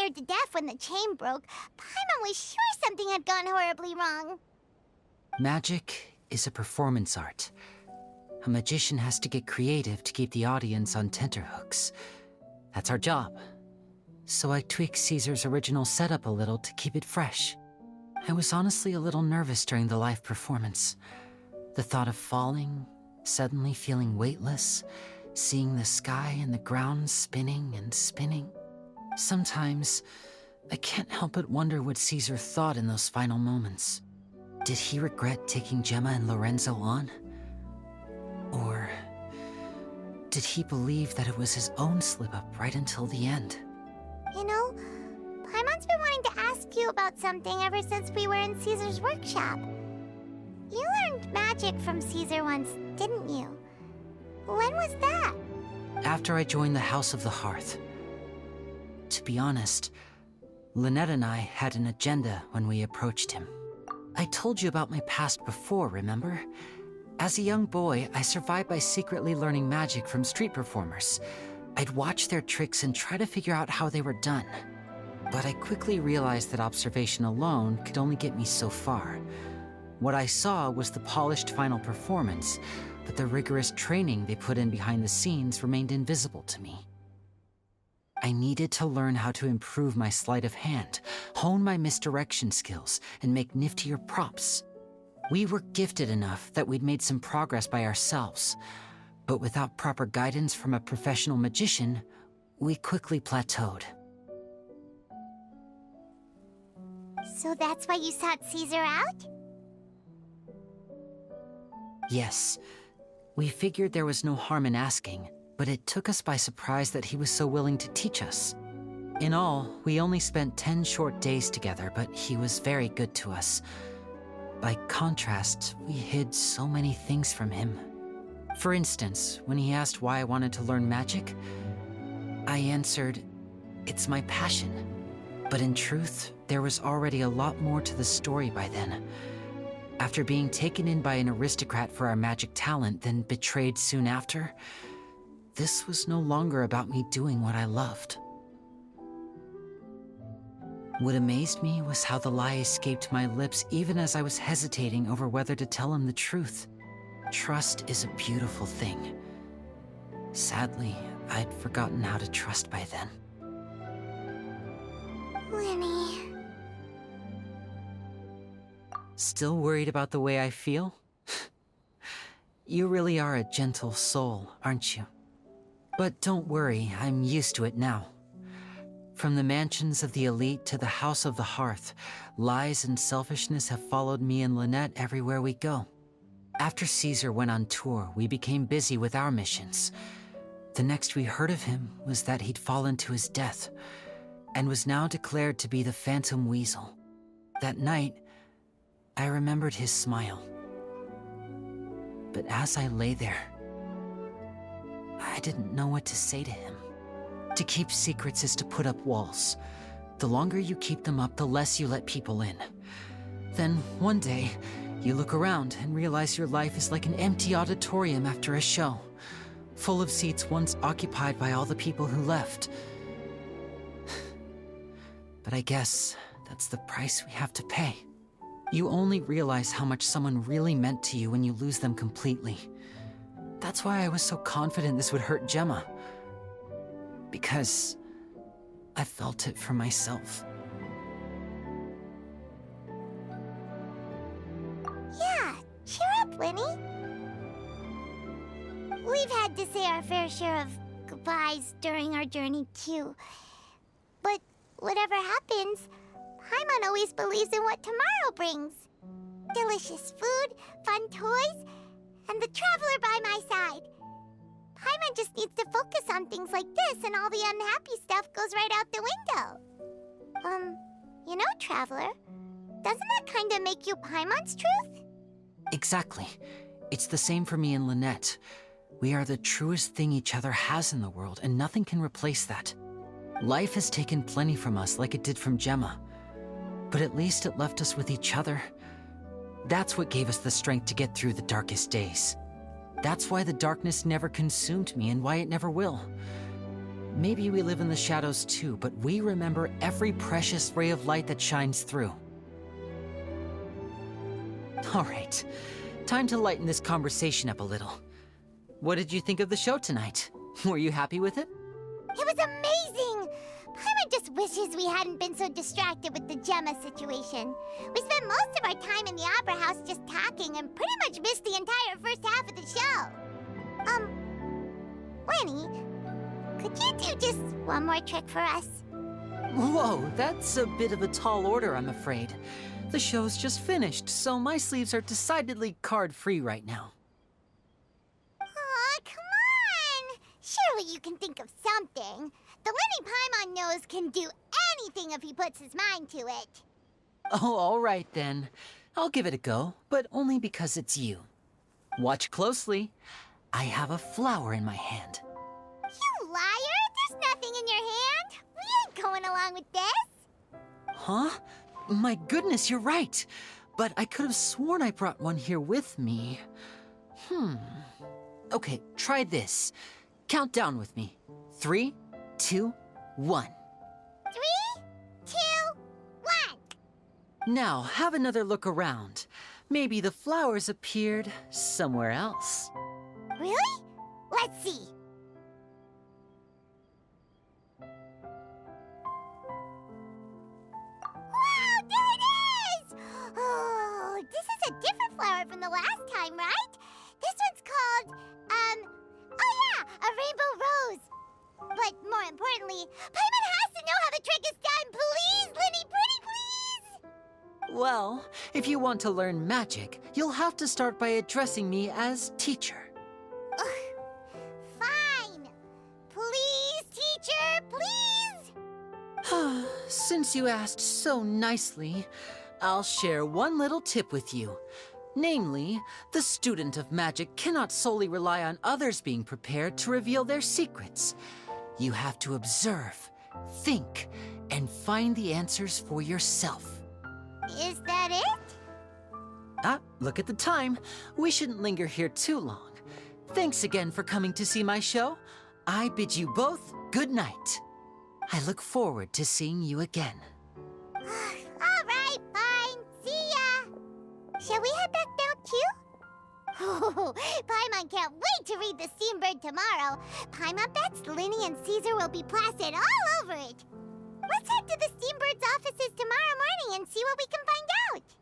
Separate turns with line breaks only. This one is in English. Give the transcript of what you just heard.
scared to death when the chain broke. Paimon was sure something had gone horribly wrong.
Magic is a performance art. A magician has to get creative to keep the audience on tenterhooks. That's our job. So I tweaked Caesar's original setup a little to keep it fresh. I was honestly a little nervous during the live performance. The thought of falling, suddenly feeling weightless, seeing the sky and the ground spinning and spinning. Sometimes, I can't help but wonder what Caesar thought in those final moments. Did he regret taking Gemma and Lorenzo on? Or did he believe that it was his own slip-up right until the end?
You know, Paimon's been wanting to ask you about something ever since we were in Caesar's workshop. You learned magic from Caesar once, didn't you? When was that?
After I joined the House of the Hearth. To be honest, Lynette and I had an agenda when we approached him. I told you about my past before, remember? As a young boy, I survived by secretly learning magic from street performers. I'd watch their tricks and try to figure out how they were done. But I quickly realized that observation alone could only get me so far. What I saw was the polished final performance, but the rigorous training they put in behind the scenes remained invisible to me. I needed to learn how to improve my sleight of hand, hone my misdirection skills, and make niftier props. We were gifted enough that we'd made some progress by ourselves, but without proper guidance from a professional magician, we quickly plateaued.
So that's why you sought Caesar out?
Yes. We figured there was no harm in asking, but it took us by surprise that he was so willing to teach us. In all, we only spent 10 short days together, but he was very good to us. By contrast, we hid so many things from him. For instance, when he asked why I wanted to learn magic, I answered, "It's my passion." But in truth, there was already a lot more to the story by then. After being taken in by an aristocrat for our magic talent, then betrayed soon after, this was no longer about me doing what I loved. What amazed me was how the lie escaped my lips even as I was hesitating over whether to tell him the truth. Trust is a beautiful thing. Sadly, I'd forgotten how to trust by then.
LYNEY.
Still worried about the way I feel? You really are a gentle soul, aren't you? But don't worry, I'm used to it now. From the mansions of the elite to the House of the Hearth, lies and selfishness have followed me and Lynette everywhere we go. After Caesar went on tour, we became busy with our missions. The next we heard of him was that he'd fallen to his death, and was now declared to be the Phantom Weasel. That night, I remembered his smile. But as I lay there, I didn't know what to say to him. To keep secrets is to put up walls. The longer you keep them up, the less you let people in. Then, one day, you look around and realize your life is like an empty auditorium after a show, full of seats once occupied by all the people who left. But I guess that's the price we have to pay. You only realize how much someone really meant to you when you lose them completely. That's why I was so confident this would hurt Gemma. Because I felt it for myself.
Yeah, cheer up, LYNEY. We've had to say our fair share of goodbyes during our journey, too. But whatever happens, Paimon always believes in what tomorrow brings. Delicious food, fun toys, and the traveler by my side. Paimon just needs to focus on things like this, and all the unhappy stuff goes right out the window. You know, Traveler, doesn't that kinda make you Paimon's truth?
Exactly. It's the same for me and Lynette. We are the truest thing each other has in the world, and nothing can replace that. Life has taken plenty from us, like it did from Gemma. But at least it left us with each other. That's what gave us the strength to get through the darkest days. That's why the darkness never consumed me and why it never will. Maybe we live in the shadows too, but we remember every precious ray of light that shines through. All right, time to lighten this conversation up a little. What did you think of the show tonight? Were you happy with it?
It was amazing! Paimon just wishes we hadn't been so distracted with the Gemma situation. We spent most of our time in the Opera House just talking and pretty much missed the entire first half of the show. Lenny, could you do just one more trick for us?
Whoa, that's a bit of a tall order, I'm afraid. The show's just finished, so my sleeves are decidedly card-free right now.
Aw, come on! Surely you can think of something. The Lenny Paimon knows can do anything if he puts his mind to it.
Oh, all right then. I'll give it a go, but only because it's you. Watch closely. I have a flower in my hand.
You liar! There's nothing in your hand! We ain't going along with this!
Huh? My goodness, you're right. But I could have sworn I brought one here with me. Okay, try this. Count down with me. 3, 2, 1.
3, 2, 1!
Now, have another look around. Maybe the flowers appeared somewhere else.
Really? Let's see. Wow, there it is! Oh, this is a different flower from the last time, right? This one's called, oh yeah, a rainbow rose. But more importantly, Paimon has to know how the trick is done. Please, Linny, pretty please!
Well, if you want to learn magic, you'll have to start by addressing me as teacher.
Fine. Please, teacher, please!
Since you asked so nicely, I'll share one little tip with you. Namely, the student of magic cannot solely rely on others being prepared to reveal their secrets. You have to observe, think, and find the answers for yourself.
Is that it?
Ah, look at the time. We shouldn't linger here too long. Thanks again for coming to see my show. I bid you both good night. I look forward to seeing you again.
All right, fine. See ya. Shall we head back down too? Oh, Paimon can't wait to read The Steambird tomorrow. Paimon bets Linny and Caesar will be plastered all over it. Let's head to the Steambird's offices tomorrow morning and see what we can find out.